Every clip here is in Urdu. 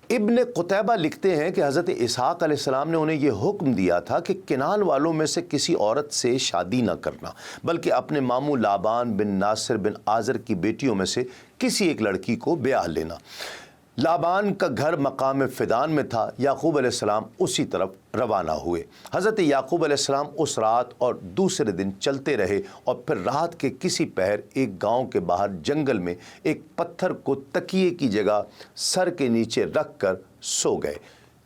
ابن قتیبہ لکھتے ہیں کہ حضرت اسحاق علیہ السلام نے انہیں یہ حکم دیا تھا کہ کنعان والوں میں سے کسی عورت سے شادی نہ کرنا، بلکہ اپنے ماموں لابان بن ناصر بن آزر کی بیٹیوں میں سے کسی ایک لڑکی کو بیاہ لینا۔ لابان کا گھر مقام فدان میں تھا۔ یعقوب علیہ السلام اسی طرف روانہ ہوئے۔ حضرت یعقوب علیہ السلام اس رات اور دوسرے دن چلتے رہے اور پھر رات کے کسی پہر ایک گاؤں کے باہر جنگل میں ایک پتھر کو تکیے کی جگہ سر کے نیچے رکھ کر سو گئے۔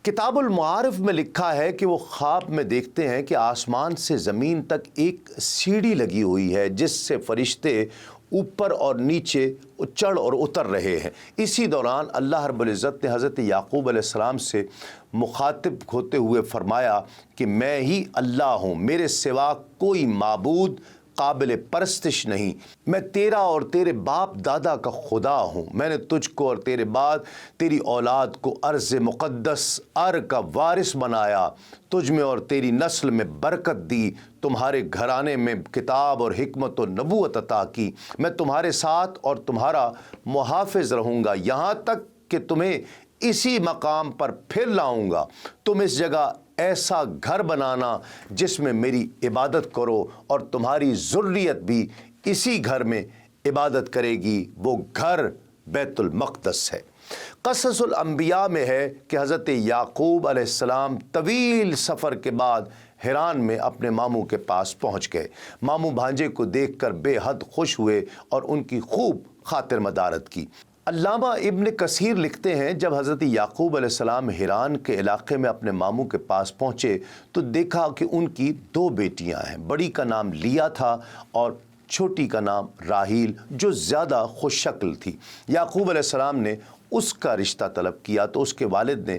کتاب المعارف میں لکھا ہے کہ وہ خواب میں دیکھتے ہیں کہ آسمان سے زمین تک ایک سیڑھی لگی ہوئی ہے جس سے فرشتے اوپر اور نیچے چڑھ اور اتر رہے ہیں۔ اسی دوران اللہ رب العزت نے حضرت یعقوب علیہ السلام سے مخاطب ہوتے ہوئے فرمایا کہ میں ہی اللہ ہوں، میرے سوا کوئی معبود قابل پرستش نہیں، میں تیرا اور تیرے باپ دادا کا خدا ہوں، میں نے تجھ کو اور تیرے بعد تیری اولاد کو ارض مقدس کا وارث بنایا، تجھ میں اور تیری نسل میں برکت دی، تمہارے گھرانے میں کتاب اور حکمت و نبوت عطا کی، میں تمہارے ساتھ اور تمہارا محافظ رہوں گا یہاں تک کہ تمہیں اسی مقام پر پھر لاؤں گا، تم اس جگہ ایسا گھر بنانا جس میں میری عبادت کرو اور تمہاری ذریت بھی اسی گھر میں عبادت کرے گی، وہ گھر بیت المقدس ہے۔ قصص الانبیاء میں ہے کہ حضرت یعقوب علیہ السلام طویل سفر کے بعد حران میں اپنے ماموں کے پاس پہنچ گئے۔ ماموں بھانجے کو دیکھ کر بے حد خوش ہوئے اور ان کی خوب خاطر مدارت کی۔ علامہ ابن کثیر لکھتے ہیں جب حضرت یعقوب علیہ السلام حران کے علاقے میں اپنے ماموں کے پاس پہنچے تو دیکھا کہ ان کی 2 بیٹیاں ہیں، بڑی کا نام لیا تھا اور چھوٹی کا نام راحیل، جو زیادہ خوش شکل تھی۔ یعقوب علیہ السلام نے اس کا رشتہ طلب کیا تو اس کے والد نے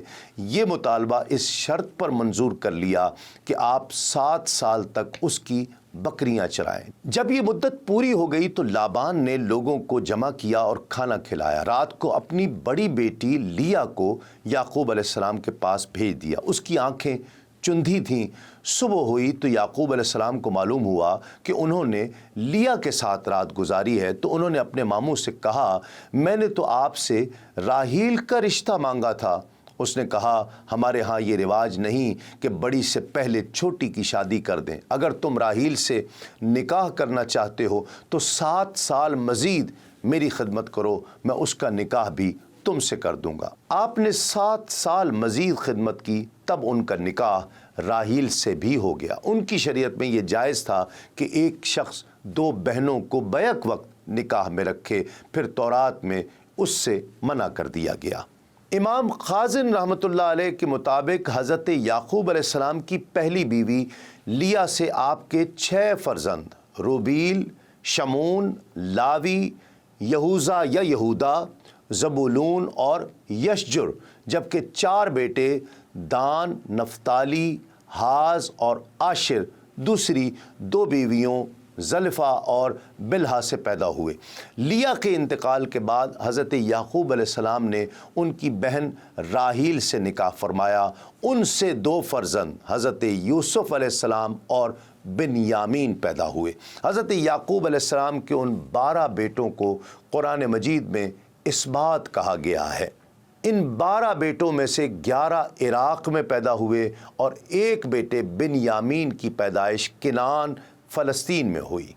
یہ مطالبہ اس شرط پر منظور کر لیا کہ آپ 7 سال تک اس کی بکریاں چرائیں۔ جب یہ مدت پوری ہو گئی تو لابان نے لوگوں کو جمع کیا اور کھانا کھلایا۔ رات کو اپنی بڑی بیٹی لیا کو یعقوب علیہ السلام کے پاس بھیج دیا، اس کی آنکھیں چندھی تھیں۔ صبح ہوئی تو یعقوب علیہ السلام کو معلوم ہوا کہ انہوں نے لیا کے ساتھ رات گزاری ہے، تو انہوں نے اپنے ماموں سے کہا میں نے تو آپ سے راحیل کا رشتہ مانگا تھا۔ اس نے کہا ہمارے ہاں یہ رواج نہیں کہ بڑی سے پہلے چھوٹی کی شادی کر دیں، اگر تم راحیل سے نکاح کرنا چاہتے ہو تو 7 سال مزید میری خدمت کرو، میں اس کا نکاح بھی تم سے کر دوں گا۔ آپ نے 7 سال مزید خدمت کی، تب ان کا نکاح راحیل سے بھی ہو گیا۔ ان کی شریعت میں یہ جائز تھا کہ ایک شخص 2 بہنوں کو بیک وقت نکاح میں رکھے، پھر تورات میں اس سے منع کر دیا گیا۔ امام خازن رحمۃ اللہ علیہ کے مطابق حضرت یعقوب علیہ السلام کی پہلی بیوی لیا سے آپ کے 6 فرزند روبیل، شمون، لاوی، یہوذا یا یہودا، زبولون اور یشجر، جبکہ 4 بیٹے دان، نفتالی، حاز اور عاشر دوسری 2 بیویوں زلفہ اور بلہا سے پیدا ہوئے۔ لیا کے انتقال کے بعد حضرت یعقوب علیہ السلام نے ان کی بہن راحیل سے نکاح فرمایا۔ ان سے 2 فرزند حضرت یوسف علیہ السلام اور بنیامین پیدا ہوئے۔ حضرت یعقوب علیہ السلام کے ان 12 بیٹوں کو قرآن مجید میں اسبات کہا گیا ہے۔ ان 12 بیٹوں میں سے 11 عراق میں پیدا ہوئے اور ایک بیٹے بنیامین کی پیدائش کنعان فلسطین میں ہوئی۔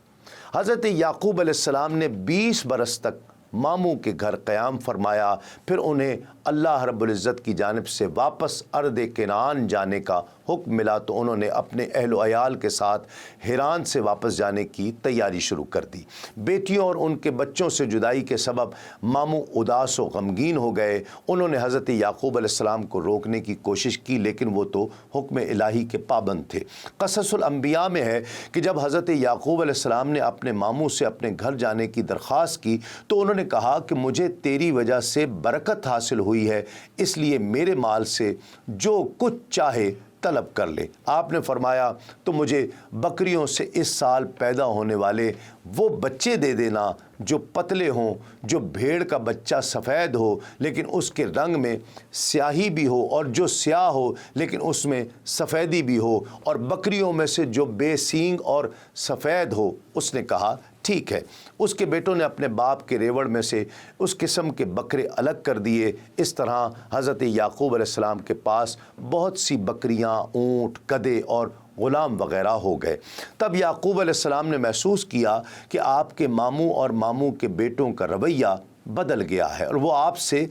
حضرت یعقوب علیہ السلام نے 20 برس تک ماموں کے گھر قیام فرمایا، پھر انہیں اللہ رب العزت کی جانب سے واپس ارض کنعان جانے کا حکم ملا تو انہوں نے اپنے اہل و عیال کے ساتھ حران سے واپس جانے کی تیاری شروع کر دی۔ بیٹیوں اور ان کے بچوں سے جدائی کے سبب ماموں اداس و غمگین ہو گئے۔ انہوں نے حضرت یعقوب علیہ السلام کو روکنے کی کوشش کی، لیکن وہ تو حکم الہی کے پابند تھے۔ قصص الانبیاء میں ہے کہ جب حضرت یعقوب علیہ السلام نے اپنے ماموں سے اپنے گھر جانے کی درخواست کی تو انہوں نے کہا کہ مجھے تیری وجہ سے برکت حاصل ہوئی ہے، اس لیے میرے مال سے جو کچھ چاہے طلب کر لے۔ آپ نے فرمایا تو مجھے بکریوں سے اس سال پیدا ہونے والے وہ بچے دے دینا جو پتلے ہوں، جو بھیڑ کا بچہ سفید ہو لیکن اس کے رنگ میں سیاہی بھی ہو، اور جو سیاہ ہو لیکن اس میں سفیدی بھی ہو، اور بکریوں میں سے جو بے سینگ اور سفید ہو۔ اس نے کہا ٹھیک ہے، اس کے بیٹوں نے اپنے باپ کے ریوڑ میں سے اس قسم کے بکرے الگ کر دیے۔ اس طرح حضرت یعقوب علیہ السلام کے پاس بہت سی بکریاں، اونٹ، گدھے اور غلام وغیرہ ہو گئے۔ تب یعقوب علیہ السلام نے محسوس کیا کہ آپ کے ماموں اور ماموں کے بیٹوں کا رویہ بدل گیا ہے اور وہ آپ سے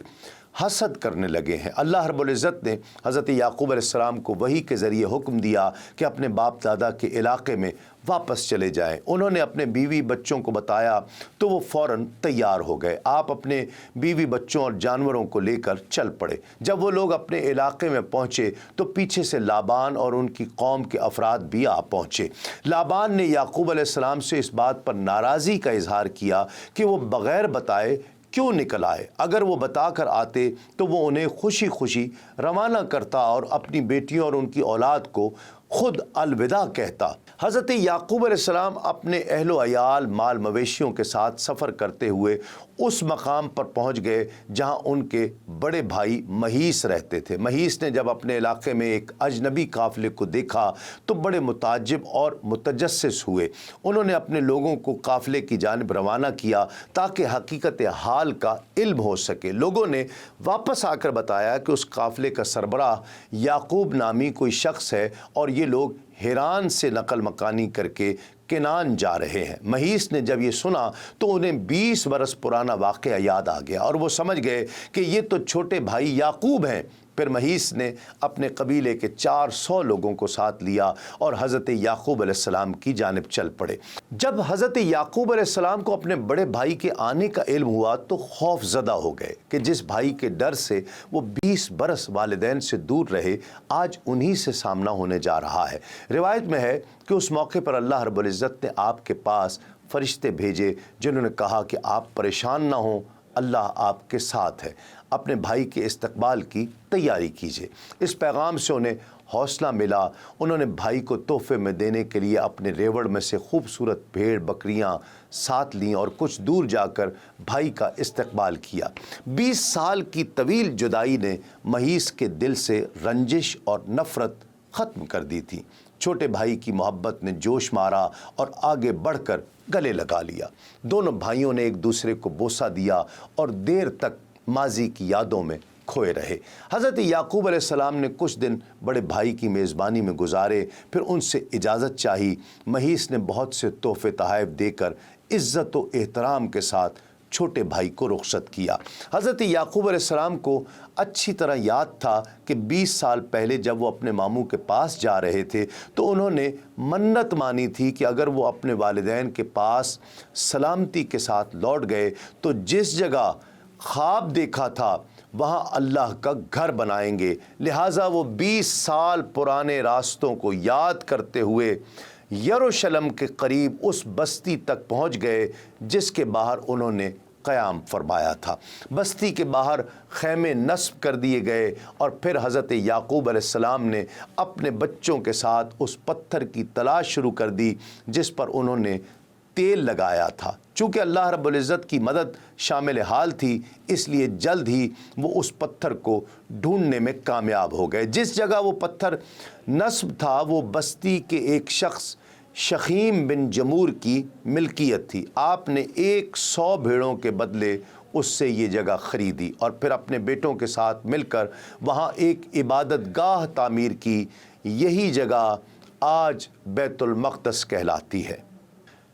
حسد کرنے لگے ہیں۔ اللہ رب العزت نے حضرت یعقوب علیہ السلام کو وحی کے ذریعے حکم دیا کہ اپنے باپ دادا کے علاقے میں واپس چلے جائیں۔ انہوں نے اپنے بیوی بچوں کو بتایا تو وہ فوراً تیار ہو گئے۔ آپ اپنے بیوی بچوں اور جانوروں کو لے کر چل پڑے۔ جب وہ لوگ اپنے علاقے میں پہنچے تو پیچھے سے لابان اور ان کی قوم کے افراد بھی آ پہنچے۔ لابان نے یعقوب علیہ السلام سے اس بات پر ناراضی کا اظہار کیا کہ وہ بغیر بتائے کیوں نکل آئے۔ اگر وہ بتا کر آتے تو وہ انہیں خوشی خوشی روانہ کرتا اور اپنی بیٹیوں اور ان کی اولاد کو خود الوداع کہتا۔ حضرت یعقوب علیہ السلام اپنے اہل و عیال، مال مویشیوں کے ساتھ سفر کرتے ہوئے اس مقام پر پہنچ گئے جہاں ان کے بڑے بھائی مہیس رہتے تھے۔ مہیس نے جب اپنے علاقے میں ایک اجنبی قافلے کو دیکھا تو بڑے متعجب اور متجسس ہوئے۔ انہوں نے اپنے لوگوں کو قافلے کی جانب روانہ کیا تاکہ حقیقت حال کا علم ہو سکے۔ لوگوں نے واپس آ کر بتایا کہ اس قافلے کا سربراہ یعقوب نامی کوئی شخص ہے اور یہ لوگ حیران سے نقل مکانی کر کے کنعان جا رہے ہیں۔ مہیس نے جب یہ سنا تو انہیں 20 برس پرانا واقعہ یاد آ گیا اور وہ سمجھ گئے کہ یہ تو چھوٹے بھائی یعقوب ہیں۔ پھر مہیس نے اپنے قبیلے کے 400 لوگوں کو ساتھ لیا اور حضرت یعقوب علیہ السلام کی جانب چل پڑے۔ جب حضرت یعقوب علیہ السلام کو اپنے بڑے بھائی کے آنے کا علم ہوا تو خوف زدہ ہو گئے کہ جس بھائی کے ڈر سے وہ 20 برس والدین سے دور رہے، آج انہی سے سامنا ہونے جا رہا ہے۔ روایت میں ہے کہ اس موقع پر اللہ رب العزت نے آپ کے پاس فرشتے بھیجے جنہوں نے کہا کہ آپ پریشان نہ ہوں، اللہ آپ کے ساتھ ہے، اپنے بھائی کے استقبال کی تیاری کیجیے۔ اس پیغام سے انہیں حوصلہ ملا۔ انہوں نے بھائی کو تحفے میں دینے کے لیے اپنے ریوڑ میں سے خوبصورت بھیڑ بکریاں ساتھ لیں اور کچھ دور جا کر بھائی کا استقبال کیا۔ 20 سال کی طویل جدائی نے مہیس کے دل سے رنجش اور نفرت ختم کر دی تھی۔ چھوٹے بھائی کی محبت نے جوش مارا اور آگے بڑھ کر گلے لگا لیا۔ دونوں بھائیوں نے ایک دوسرے کو بوسہ دیا اور دیر تک ماضی کی یادوں میں کھوئے رہے۔ حضرت یعقوب علیہ السلام نے کچھ دن بڑے بھائی کی میزبانی میں گزارے، پھر ان سے اجازت چاہی۔ مہیس نے بہت سے تحفے تحائف دے کر عزت و احترام کے ساتھ چھوٹے بھائی کو رخصت کیا۔ حضرت یعقوب علیہ السلام کو اچھی طرح یاد تھا کہ 20 سال پہلے جب وہ اپنے ماموں کے پاس جا رہے تھے تو انہوں نے منت مانی تھی کہ اگر وہ اپنے والدین کے پاس سلامتی کے ساتھ لوٹ گئے تو جس جگہ خواب دیکھا تھا وہاں اللہ کا گھر بنائیں گے۔ لہٰذا وہ 20 سال پرانے راستوں کو یاد کرتے ہوئے یروشلم کے قریب اس بستی تک پہنچ گئے جس کے باہر انہوں نے قیام فرمایا تھا۔ بستی کے باہر خیمے نصب کر دیے گئے اور پھر حضرت یعقوب علیہ السلام نے اپنے بچوں کے ساتھ اس پتھر کی تلاش شروع کر دی جس پر انہوں نے تیل لگایا تھا۔ چونکہ اللہ رب العزت کی مدد شامل حال تھی اس لیے جلد ہی وہ اس پتھر کو ڈھونڈنے میں کامیاب ہو گئے۔ جس جگہ وہ پتھر نصب تھا وہ بستی کے ایک شخص شخیم بن جمور کی ملکیت تھی۔ آپ نے 100 بھیڑوں کے بدلے اس سے یہ جگہ خریدی اور پھر اپنے بیٹوں کے ساتھ مل کر وہاں ایک عبادت گاہ تعمیر کی۔ یہی جگہ آج بیت المقدس کہلاتی ہے۔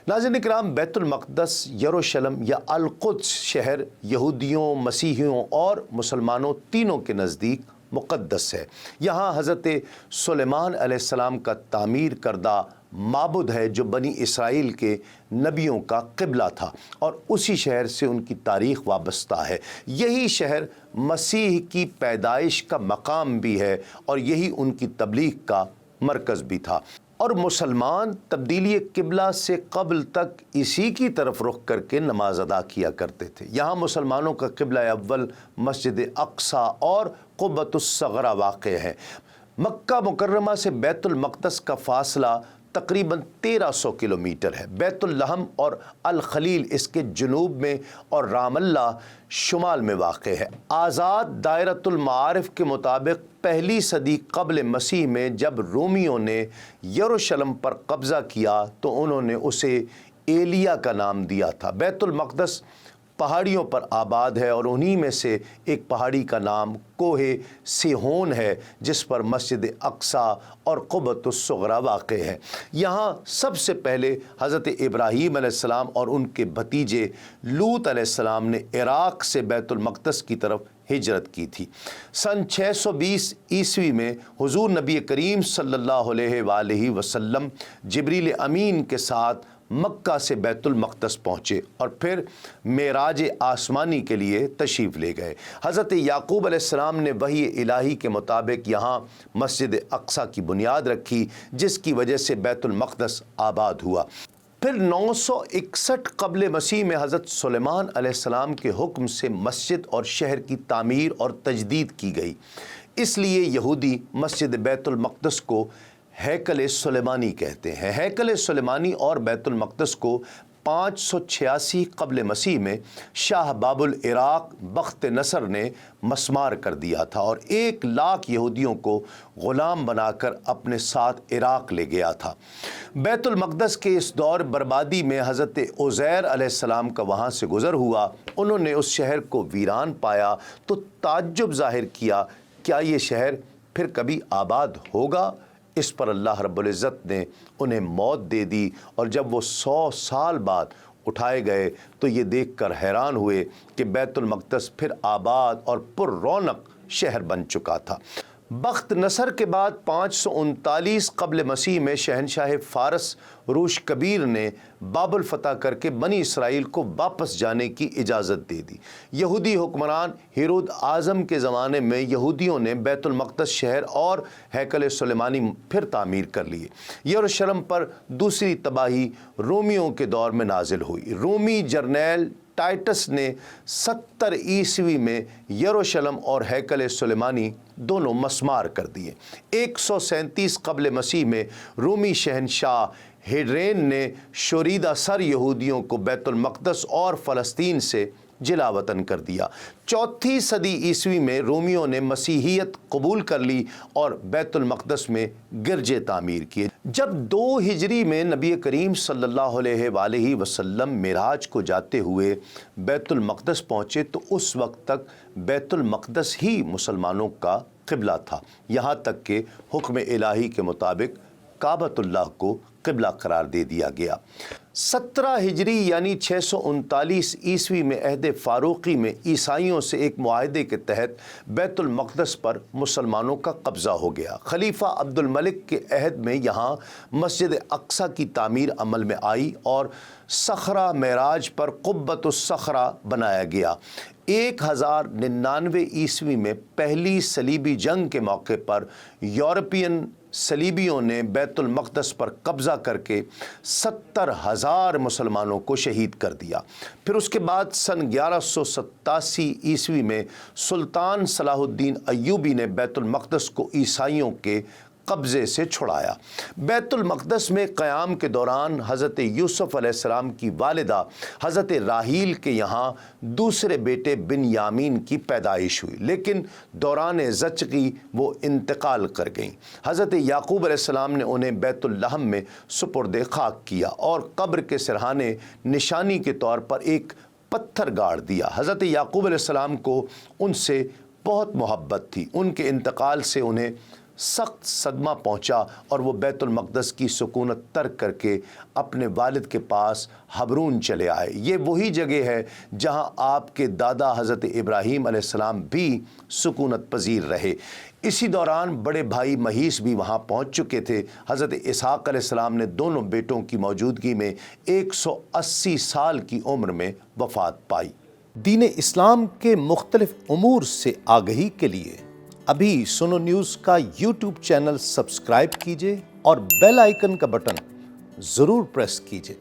ناظرین اکرام، بیت المقدس یروشلم یا القدس شہر یہودیوں، مسیحیوں اور مسلمانوں تینوں کے نزدیک مقدس ہے۔ یہاں حضرت سلیمان علیہ السلام کا تعمیر کردہ معبد ہے جو بنی اسرائیل کے نبیوں کا قبلہ تھا اور اسی شہر سے ان کی تاریخ وابستہ ہے۔ یہی شہر مسیح کی پیدائش کا مقام بھی ہے اور یہی ان کی تبلیغ کا مرکز بھی تھا، اور مسلمان تبدیلی قبلہ سے قبل تک اسی کی طرف رخ کر کے نماز ادا کیا کرتے تھے۔ یہاں مسلمانوں کا قبلہ اول مسجد اقصی اور قبۃ الصغرا واقع ہے۔ مکہ مکرمہ سے بیت المقدس کا فاصلہ تقریباً 1300 کلومیٹر ہے۔ بیت اللحم اور الخلیل اس کے جنوب میں اور رام اللہ شمال میں واقع ہے۔ آزاد دائرۃ المعارف کے مطابق پہلی صدی قبل مسیح میں جب رومیوں نے یروشلم پر قبضہ کیا تو انہوں نے اسے ایلیا کا نام دیا تھا۔ بیت المقدس پہاڑیوں پر آباد ہے اور انہی میں سے ایک پہاڑی کا نام کوہ سیہون ہے جس پر مسجد اقصیٰ اور قبۃ الصغریٰ واقع ہے۔ یہاں سب سے پہلے حضرت ابراہیم علیہ السلام اور ان کے بھتیجے لوط علیہ السلام نے عراق سے بیت المقدس کی طرف ہجرت کی تھی۔ سن 620 عیسوی میں حضور نبی کریم صلی اللہ علیہ وآلہ وسلم جبریل امین کے ساتھ مکہ سے بیت المقدس پہنچے اور پھر معراج آسمانی کے لیے تشریف لے گئے۔ حضرت یعقوب علیہ السلام نے وحی الہی کے مطابق یہاں مسجد اقصیٰ کی بنیاد رکھی جس کی وجہ سے بیت المقدس آباد ہوا۔ پھر 961 قبل مسیح میں حضرت سلیمان علیہ السلام کے حکم سے مسجد اور شہر کی تعمیر اور تجدید کی گئی۔ اس لیے یہودی مسجد بیت المقدس کو ہیکل سلیمانی کہتے ہیں۔ ہیکل سلیمانی اور بیت المقدس کو 586 قبل مسیح میں شاہ باب العراق بخت نصر نے مسمار کر دیا تھا اور 1,00,000 یہودیوں کو غلام بنا کر اپنے ساتھ عراق لے گیا تھا۔ بیت المقدس کے اس دور بربادی میں حضرت عزیر علیہ السلام کا وہاں سے گزر ہوا۔ انہوں نے اس شہر کو ویران پایا تو تعجب ظاہر کیا، کیا یہ شہر پھر کبھی آباد ہوگا؟ اس پر اللہ رب العزت نے انہیں موت دے دی اور جب وہ 100 سال بعد اٹھائے گئے تو یہ دیکھ کر حیران ہوئے کہ بیت المقدس پھر آباد اور پر رونق شہر بن چکا تھا۔ بخت نصر کے بعد 539 قبل مسیح میں شہنشاہ فارس روش کبیر نے بابل فتح کر کے بنی اسرائیل کو واپس جانے کی اجازت دے دی۔ یہودی حکمران ہیرود اعظم کے زمانے میں یہودیوں نے بیت المقدس شہر اور ہیکل سلیمانی پھر تعمیر کر لیے۔ یروشلم پر دوسری تباہی رومیوں کے دور میں نازل ہوئی۔ رومی جرنیل ٹائٹس نے 70 عیسوی میں یروشلم اور ہیکل سلیمانی دونوں مسمار کر دیے۔ 137 قبل مسیح میں رومی شہنشاہ ہیڈرین نے شوریدہ سر یہودیوں کو بیت المقدس اور فلسطین سے جلا وطن کر دیا۔ 4 صدی عیسوی میں رومیوں نے مسیحیت قبول کر لی اور بیت المقدس میں گرجے تعمیر کیے۔ جب 2 ہجری میں نبی کریم صلی اللہ علیہ وآلہ وسلم معراج کو جاتے ہوئے بیت المقدس پہنچے تو اس وقت تک بیت المقدس ہی مسلمانوں کا قبلہ تھا، یہاں تک کہ حکم الہی کے مطابق کعبۃ اللہ کو قبلہ قرار دے دیا گیا۔ 17 ہجری یعنی 639 عیسوی میں عہد فاروقی میں عیسائیوں سے ایک معاہدے کے تحت بیت المقدس پر مسلمانوں کا قبضہ ہو گیا۔ خلیفہ عبد الملک کے عہد میں یہاں مسجد اقصیٰ کی تعمیر عمل میں آئی اور صخرہ معراج پر قبۃ الصخرہ بنایا گیا۔ 1099 عیسوی میں پہلی صلیبی جنگ کے موقع پر یورپین صلیبیوں نے بیت المقدس پر قبضہ کر کے 70,000 مسلمانوں کو شہید کر دیا۔ پھر اس کے بعد سن 1187 عیسوی میں سلطان صلاح الدین ایوبی نے بیت المقدس کو عیسائیوں کے قبضے سے چھڑایا۔ بیت المقدس میں قیام کے دوران حضرت یوسف علیہ السلام کی والدہ حضرت راحیل کے یہاں دوسرے بیٹے بن یامین کی پیدائش ہوئی، لیکن دوران زچگی وہ انتقال کر گئیں۔ حضرت یعقوب علیہ السلام نے انہیں بیت اللحم میں سپرد خاک کیا اور قبر کے سرہانے نشانی کے طور پر ایک پتھر گاڑ دیا۔ حضرت یعقوب علیہ السلام کو ان سے بہت محبت تھی۔ ان کے انتقال سے انہیں سخت صدمہ پہنچا اور وہ بیت المقدس کی سکونت ترک کر کے اپنے والد کے پاس حبرون چلے آئے۔ یہ وہی جگہ ہے جہاں آپ کے دادا حضرت ابراہیم علیہ السلام بھی سکونت پذیر رہے۔ اسی دوران بڑے بھائی مہیس بھی وہاں پہنچ چکے تھے۔ حضرت اسحاق علیہ السلام نے دونوں بیٹوں کی موجودگی میں 180 سال کی عمر میں وفات پائی۔ دین اسلام کے مختلف امور سے آگہی کے لیے ابھی سنو نیوز کا یوٹیوب چینل سبسکرائب کیجئے اور بیل آئیکن کا بٹن ضرور پریس کیجئے۔